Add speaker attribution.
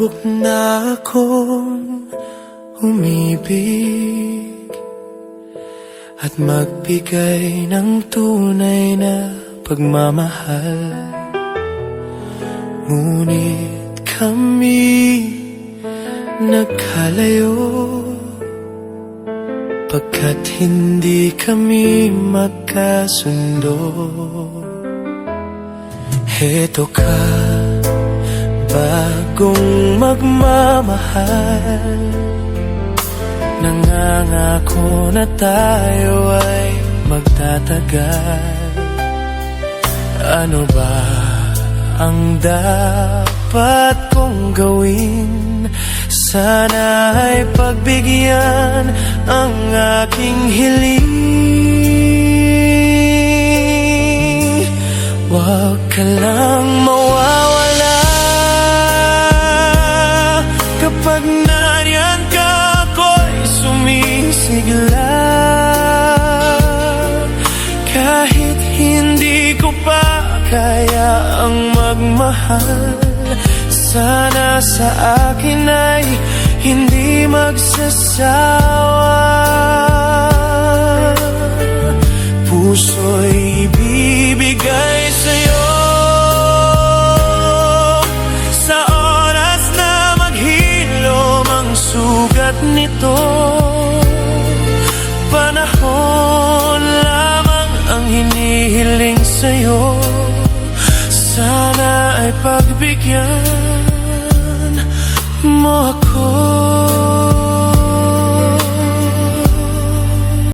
Speaker 1: Subok na akong umibig at magbigay ng tunay na pagmamahal. Ngunit kami nagkalayo pagkat hindi kami magkasundo. Heto ka, bagong magmamahal, nangangako na tayo ay magtatagal. Ano ba ang dapat kong gawin? Sana ay pagbigyan ang aking hiling. Huwag ka lang mawawala kapag nariyan ka, ako'y sumisigla. Kahit hindi ko pa kaya ang magmahal, sana sa akin ay hindi magsasawa. Puso'y ibibigay sa'yo sa oras na maghilom ang sugat nito. Panahon lamang ang hinihiling sa'yo, sana ay pagbigyan mo ako.